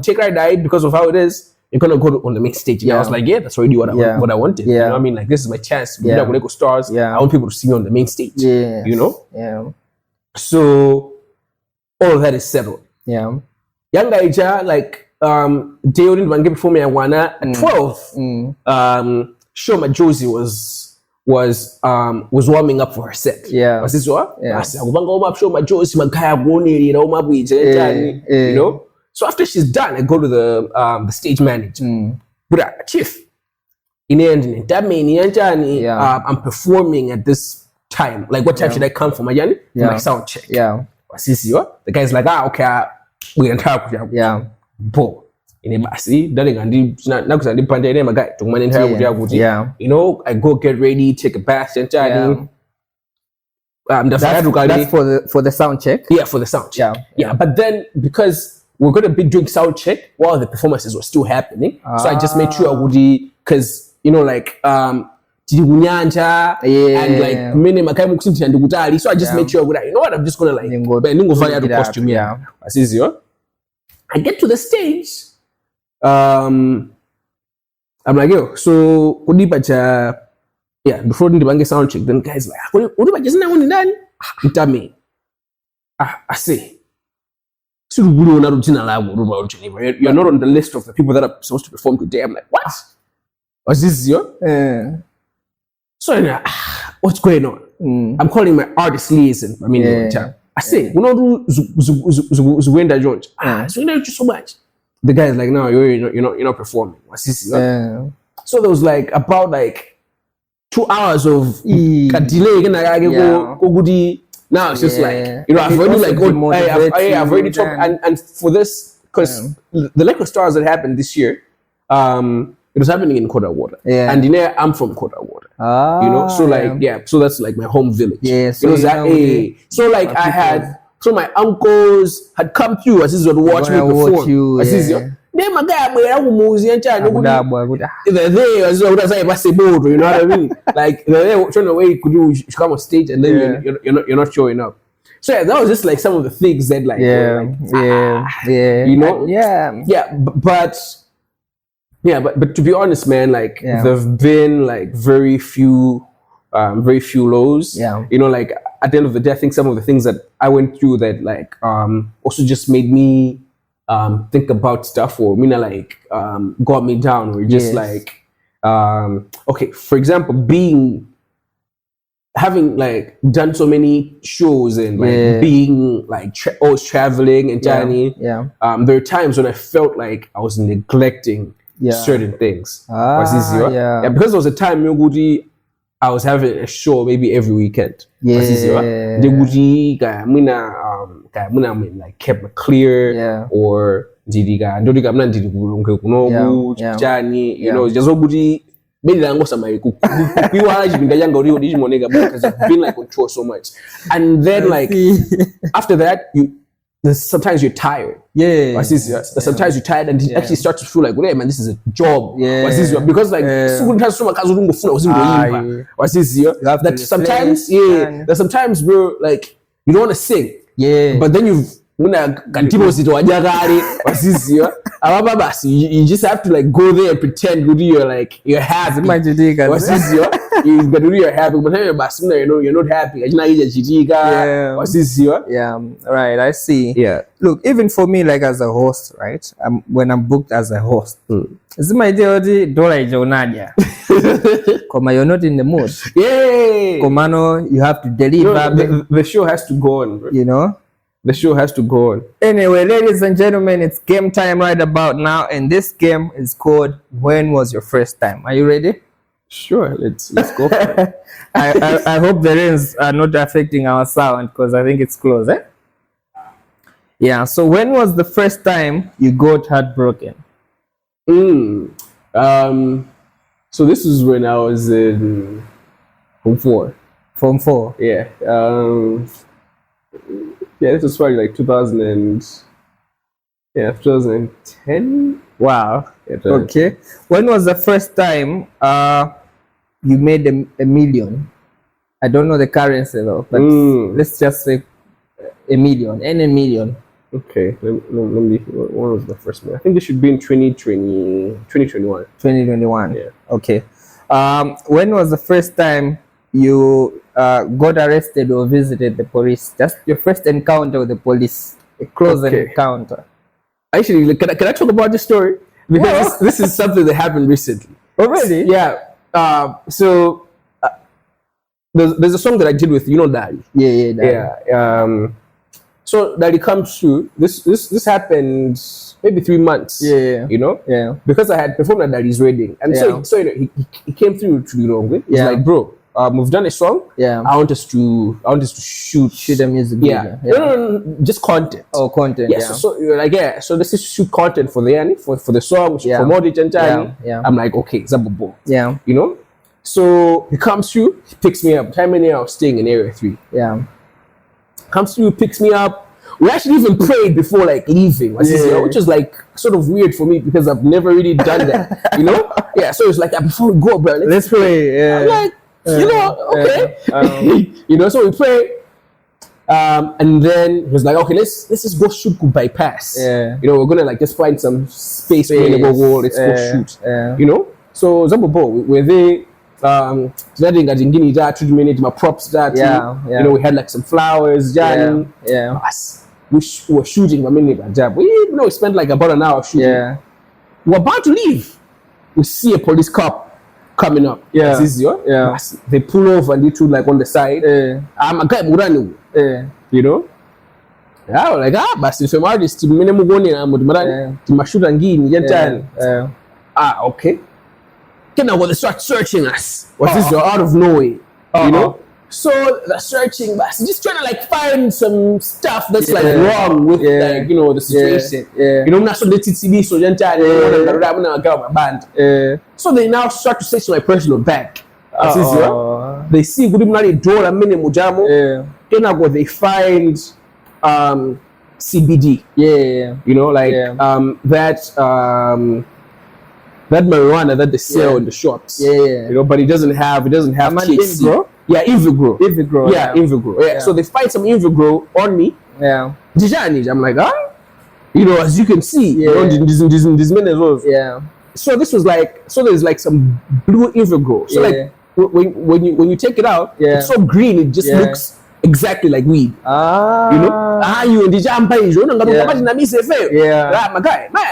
take rider because of how it is. You're gonna go on the main stage. And I was like, that's already what I wanted. You know what I mean? Like this is my chance. Lego Stars. I want people to see me on the main stage. You know? So all of that is settled. Young guy, like day didn't before me at 12. Shoma Josie was warming up for her set. I said, Shoma Josie, you know. So after she's done, I go to the stage manager. But chief, in the end, I'm performing at this time. Like, what time should I come for my journey? For my sound check. The guy's like, okay, we can talk. Bo. In a basi, darling, and you know, I go get ready, take a bath, and that's for the sound check. For the sound check. But then because we're going to be doing sound check while the performances were still happening, so I just made sure I would, because you know, like and like many so I just made sure I would, you know what, I'm just gonna like costume. I get to the stage. I'm like, yo, so before the sound check, then guys like, Mtameni. I say, so you're not on the list of the people that are supposed to perform today. I'm like, what? Was this your? So what's going on? I'm calling my artist liaison. I mean, I say, we don't do Zuwenda Jones. Zuwenda so much. The guy is like, no, you're not performing. So there was like about like 2 hours of a delay. Now it's just like, I've already talked, and for this, because the liquor stars that happened this year, it was happening in Kodawater. And I'm from Kodawater. So like, so that's like my home village. So it was that so like I had, so my uncles had come through as to watch me perform. Then my guy, they're there as well. That's like you know what I mean? Like they're trying to wait, could you come on stage and then you're not showing up. So that was just like some of the things that like, but to be honest, man, like there've been like very few lows. Like at the end of the day, I think some of the things that I went through that like also just made me think about stuff, or like got me down, or just like okay, for example, having like done so many shows and like being like always traveling and journey, there are times when I felt like I was neglecting certain things. Because there was a time I was having a show maybe every weekend. Like kept me clear, or just because I've been like on tour so much. And then like after that, sometimes you're tired. Sometimes you're tired and it actually starts to feel like, hey man, this is a job. Because like that sometimes bro, like you don't want to sing. But then you just have to like go there and pretend you're like you're happy. You're happy, but you're not happy. Right, I see. Look, even for me, like as a host, right? When I'm booked as a host, it's my idea Nadia. Koma, you're not in the mood. Komano, you have to deliver. The show has to go on, bro. The show has to go on. Anyway, ladies and gentlemen, it's game time right about now, and this game is called When Was Your First Time? Are you ready? Sure, let's go for it. I hope the rains are not affecting our sound, because I think it's close, so when was the first time you got heartbroken? So this is when I was in Form 4. Form 4? Yeah. This was probably like 2010. Wow. Okay. When was the first time you made a million? I don't know the currency though, but let's just say a million. Any million. Okay. Let me. When was the first one? I think it should be in 2021. 2021. Yeah. Okay. When was the first time you got arrested or visited the police? Just your first encounter with the police, a close encounter. Actually, can I talk about this story? Because this is something that happened recently. Oh, really? Yeah. So there's a song that I did with Daddy. Daddy. So Daddy comes through. This happened maybe 3 months. Because I had performed at Daddy's wedding, and so he came through to Lilongwe. He's like, bro, we've done a song. I want us to shoot a music video. No, just content. Oh, content. So you're like, so this is shoot content for the song, promote it and I'm like, okay, Zabobo. So he comes through, he picks me up. Mtameni, I was staying in area 3. Comes through, picks me up. We actually even prayed before like leaving, which is like sort of weird for me because I've never really done that. So it's like, before we go, bro, let's pray. I'm like, okay. So we pray, and then he was like, okay, let's just go shoot bypass. We're gonna like just find some space where let's go shoot. So Zabobo, we're there. My props that we had like some flowers. We were shooting. We spent like about an hour shooting. We're about to leave. We see a police cop coming up. Yeah. It's easier. Yeah. They pull off and they two like on the side. I'm a guy Murani. You know? Yeah, like but if I'm artist, minimum one I'm with Murani, to my shoot and give okay. Then I want to start searching us. What is out of nowhere? You know? So they're searching, but just trying to like find some stuff that's like wrong with like, you know, the situation. You know, I'm not so the TTV so band. So they now start to search my personal bag. They see good money door a minimum mujamo. Then I go they find CBD. You know, like that marijuana that they sell in the shops. You know, but it doesn't have THC. Invigro. Invigro. So they find some Invigro on me. I'm like, you know, as you can see, you know, these men as well. So this was like, so there's like some blue Invigro. So like when you take it out, it's so green, it just looks exactly like weed. You know? You and the jump is on the miss my guy. I'm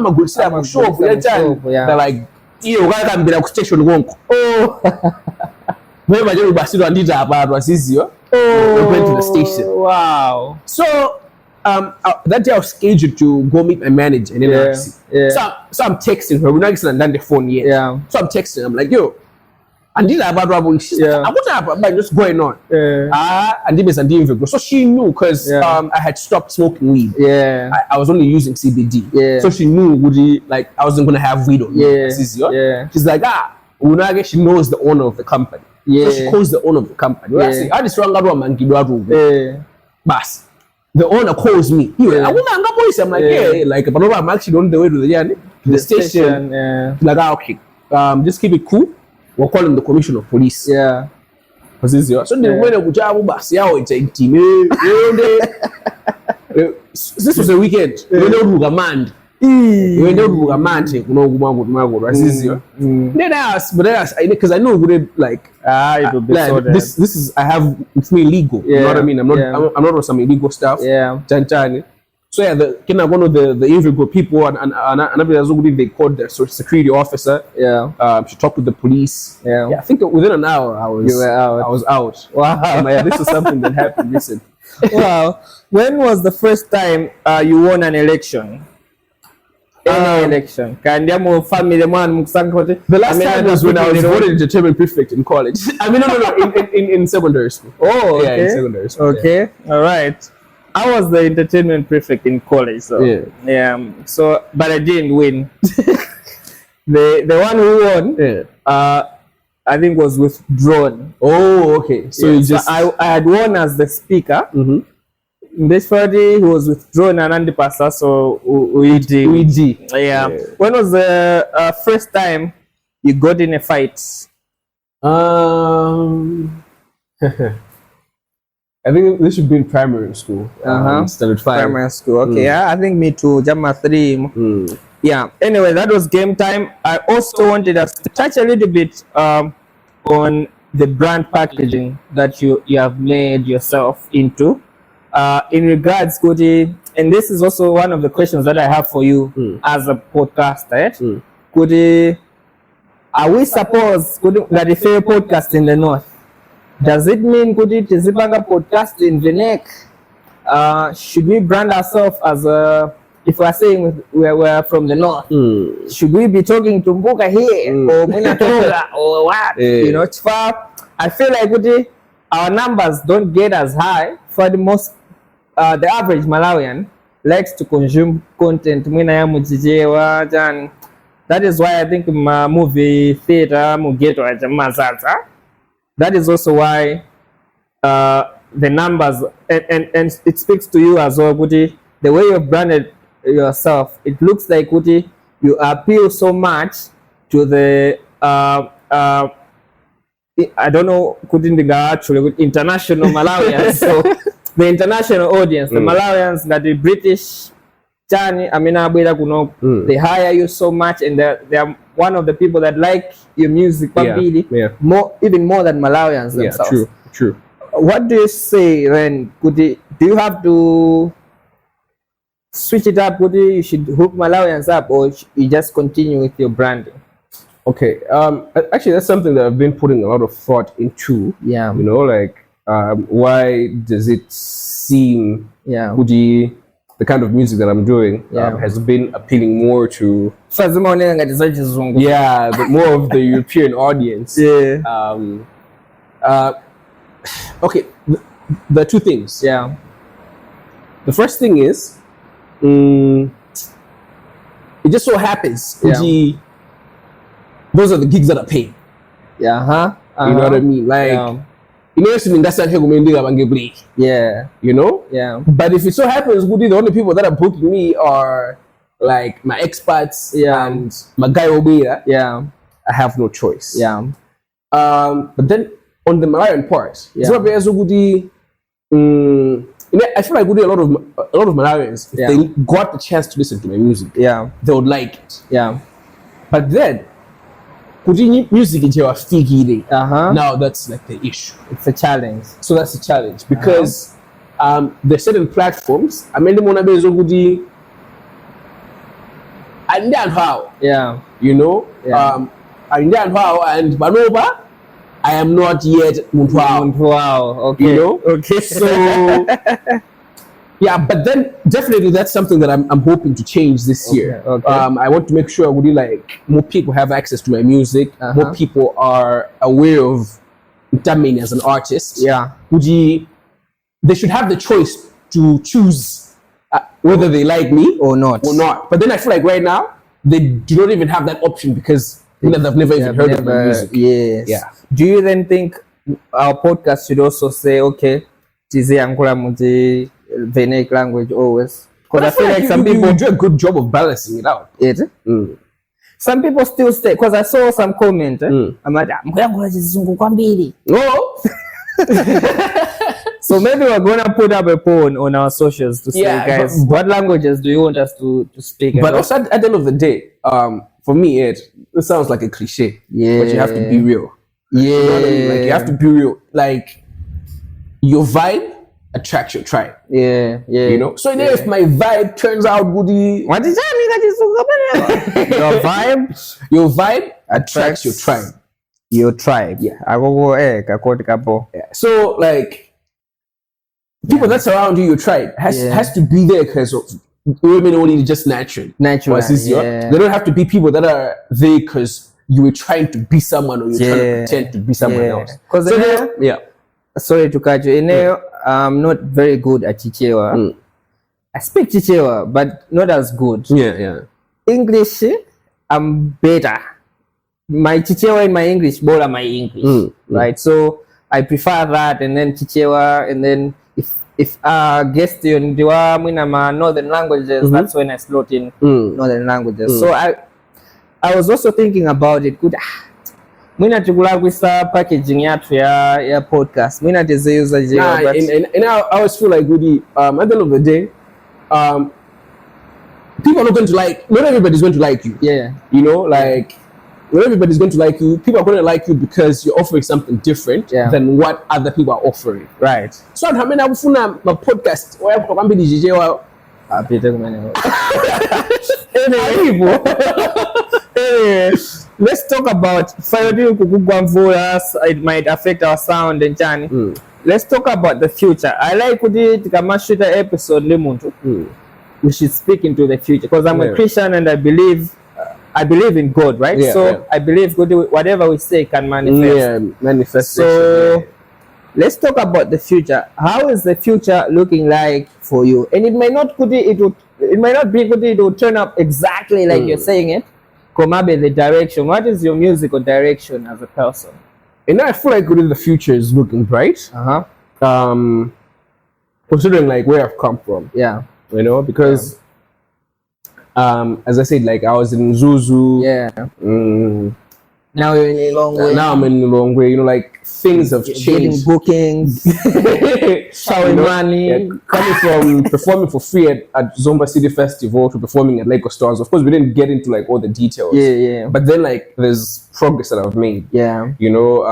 a good shop. They're like, you can be a station wonk. When my little bastard and did about was easier. We went to the station. Wow. So that day I was scheduled to go meet my manager in NRC. So I'm texting her. We're not done the phone yet. So I'm texting. I'm like, yo, and did about rubble. I want to have just going on. And this and the so she knew because I had stopped smoking weed. I was only using CBD. So she knew like I wasn't gonna have weed on me. She's like, Unage, she knows the owner of the company. So she calls the owner of the company. I just rang out man Bas. The owner calls me. I'm like, like, but I'm actually on the way to the station. Like, okay, just keep it cool. We're calling the commissioner of police. So they went to Jabu Bas. This was a weekend. We don't do a man. We don't do a man. Then I asked, because I know like this is I have it's me legal. You know what I mean? I'm not on some illegal stuff. So one of the Invigro people and they called the security officer. She talked with the police. I think within an hour I was out. Wow. This is something that happened recently. Wow. When was the first time you won an election? Any election? The last time was when I was voted entertainment prefect in college. I mean, no, in secondary school. Oh, okay. In secondary school. Okay, all right. I was the entertainment prefect in college, so so but I didn't win. the one who won, I think was withdrawn. Oh, okay. So I had won as the speaker. This Friday he was withdrawn and Andy Passa, so we did. When was the first time you got in a fight? I think this should be in primary school. Standard 5. Primary school. Okay, I think me too. Jamma 3. Yeah. Anyway, that was game time. I also wanted us to touch a little bit on the brand packaging that you have made yourself into. In regards, Kuti, and this is also one of the questions that I have for you as a podcaster. Kuti, are we suppose that if a podcast in the north, does it mean Kuti Tizipanga podcast in the neck? Should we brand ourselves as if we're saying we're from the north, should we be talking to Mbuka here or Munatoga or what? You know, I feel like Kuti, our numbers don't get as high for the most. The average Malawian likes to consume content. That is why I think my movie theater that is also why the numbers and it speaks to you as well, Kuti. The way you've branded yourself, it looks like Kuti, you appeal so much to the I don't know, couldn't actually international Malawians. So the international audience, the Malawians, that the British, they hire you so much, and they are one of the people that like your music, even more than Malawians themselves. True. What do you say then? Do you have to switch it up? You should hook Malawians up, or you just continue with your branding? Okay. Actually, that's something that I've been putting a lot of thought into. Yeah. You know, like, why does it seem the kind of music that I'm doing has been appealing more to but more of the European audience. Yeah. Okay. There are two things. Yeah. The first thing is, it just so happens those are the gigs that are paid. Yeah. You know what I mean? Like, you know, you know? Yeah. But if it so happens, the only people that are booking me are like my expats and my guy over here. Yeah. I have no choice. Yeah. But then on the Malawian part, I feel like a lot of Malawians, if they got the chance to listen to my music, they would like it. Yeah. But then music now that's like the issue. It's a challenge. So that's the challenge because there's certain platforms. I mean, and then how? Yeah. You know? And then how? And Banoba, I am not yet Wow. Okay. You know? Okay. So yeah, but then definitely that's something that I'm hoping to change this year. Okay. I want to make sure more people have access to my music. More people are aware of Mtameni as an artist. Yeah. They should have the choice to choose whether they like me or not. But then I feel like right now they do not even have that option because they've never even heard of my music. Yes. Yeah. Do you then think our podcast should also say, okay, Tizi Ankura Muti Venic language always? Because I feel like some people do a good job of balancing it out. Some people still stay, because I saw some comment. I'm like, oh. So maybe we're gonna put up a poll on our socials to say, guys, what languages do you want us to speak? But also at the end of the day, for me, it sounds like a cliche. Yeah. But you have to be real. Yeah. You know what I mean? Like, you have to be real. Like, your vibe attracts your tribe. Yeah. You know? So if my vibe turns out goody, what is that? Your vibe attracts your tribe. Your tribe. Yeah. So like people that surround you, your tribe has to be there because of women only just naturally. They don't have to be people that are there because you were trying to be someone or you're trying to pretend to be someone else. Sorry to cut you. I'm not very good at Chichewa. I speak Chichewa, but not as good. English, I'm better. My Chichewa and my English, both are my English, right? So I prefer that, and then Chichewa, and then if guest in northern languages, that's when I slot in northern languages. So I was also thinking about it. Good. Mwina tukulagwisa packaging yatu ya podcast. Mwina tezeuza je. And I always feel like Goody, at the end of the day, people are not going to not everybody's going to like you. Yeah. You know, like not everybody's going to like you. People are going to like you because you're offering something different than what other people are offering. Right. So I mean, I'm my podcast. Let's talk about it might affect our sound and Chani. Let's talk about the future. I like the episode we should speak into the future because I'm a Christian and I believe in God, right? I believe God, whatever we say can manifest. Manifestation. So let's talk about the future. How is the future looking like for you? And it might not be good. It will turn up exactly like you're saying it. Maybe the direction. What is your musical direction as a person? And I feel like the future is looking bright. Considering like where I've come from. Yeah. You know, because as I said, like I was in Zuzu. Yeah. Now you're in a long way. Now I'm in a long way. You know, like things have changed. Getting bookings, showing money. Coming from performing for free at Zomba City Festival to performing at Lagos Stars. Of course, we didn't get into like all the details. Yeah. But then like there's progress that I've made. Yeah. You know,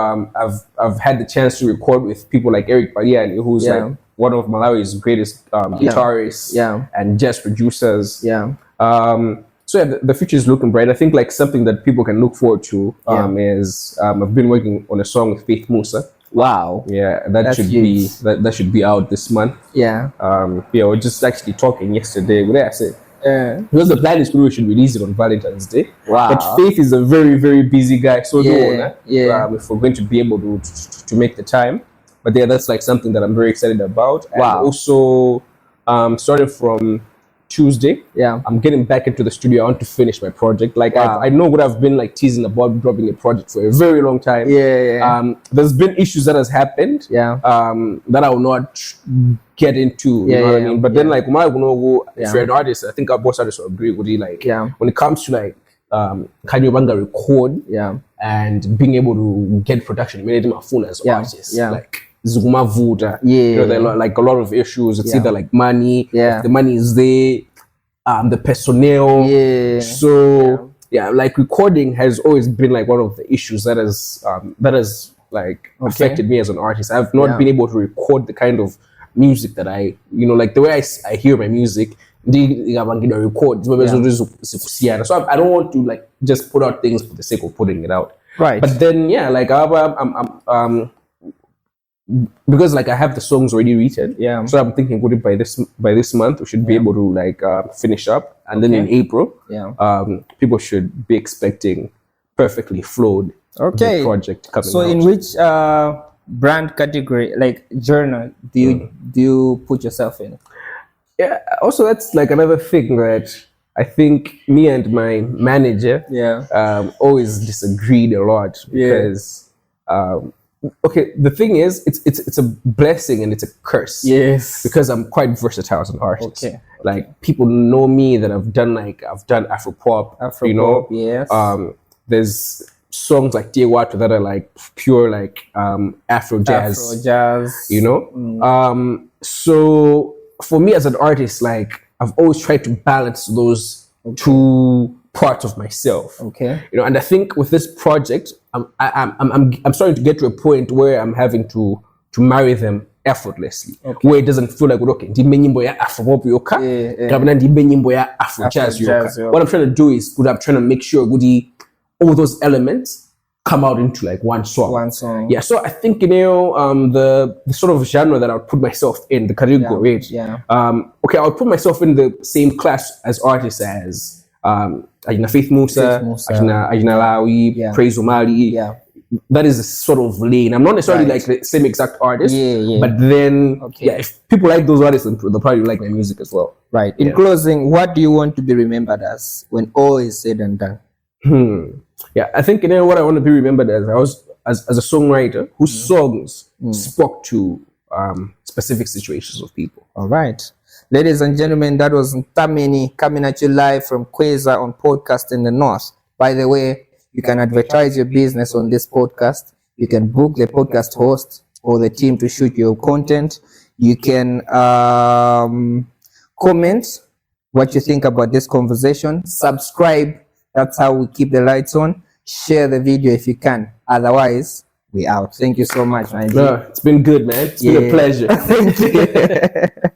I've had the chance to record with people like Eric Badia, who's like one of Malawi's greatest guitarists and jazz producers. Yeah. So yeah, the future is looking bright. I think like something that people can look forward to is I've been working on a song with Faith Mussa. Wow. Yeah, that should be out this month. Yeah. Yeah, we're just actually talking yesterday. What did I say? Because the plan is we should release it on Valentine's Day. Wow. But Faith is a very, very busy guy. So if we're going to be able to make the time. But yeah, that's like something that I'm very excited about. And also starting from Tuesday, I'm getting back into the studio. I want to finish my project. Like I know what I've been like teasing about dropping a project for a very long time. There's been issues that has happened that I will not get into. You know what I mean? But then like if you're an artist, I think our boss artists will agree with you. Like when it comes to like can you record and being able to get production made my phone as artists. Like Zuma Vuda, you know, there are like a lot of issues. It's either like money, if the money is there, the personnel. So like recording has always been like one of the issues that has like affected me as an artist. I've not been able to record the kind of music that I, you know, like the way I hear my music. Record. So I don't want to like just put out things for the sake of putting it out. Right. But then like I'm because like I have the songs already written, so I'm thinking by this month we should be able to like finish up, and then in April, people should be expecting perfectly flowed project coming so out. In which brand category, like genre, do you put yourself in? Yeah, also that's like another thing that I think me and my manager always disagreed a lot because okay, the thing is, it's a blessing and it's a curse. Yes. Because I'm quite versatile as an artist. Okay. Like people know me that I've done Afropop. You know. Yes. There's songs like Tiewatu that are like pure like Afro jazz. You know. So for me as an artist, like I've always tried to balance those two parts of myself. Okay. You know, and I think with this project, I'm starting to get to a point where I'm having to marry them effortlessly, where it doesn't feel like okay, Afro jazz. What I'm trying to do is I'm trying to make sure all those elements come out into like one song. Yeah. So I think, you know, the sort of genre that I would put myself in, the category. Okay, I would put myself in the same class as artists as Faith Mussa, Ajina Lawi, Praise Umali. That is a sort of lane. I'm not necessarily like the same exact artist, but then if people like those artists, they'll probably like my music as well. Right. In closing, what do you want to be remembered as when all is said and done? Yeah, I think, you know, what I want to be remembered as as a songwriter whose songs spoke to specific situations of people. All right. Ladies and gentlemen, that was Mtameni coming at you live from Kweza on Podcast in the North. By the way, you can advertise your business on this podcast. You can book the podcast host or the team to shoot your content. You can comment what you think about this conversation. Subscribe. That's how we keep the lights on. Share the video if you can. Otherwise, we out. Thank you so much, man. It's been good, man. It's been a pleasure. Thank you.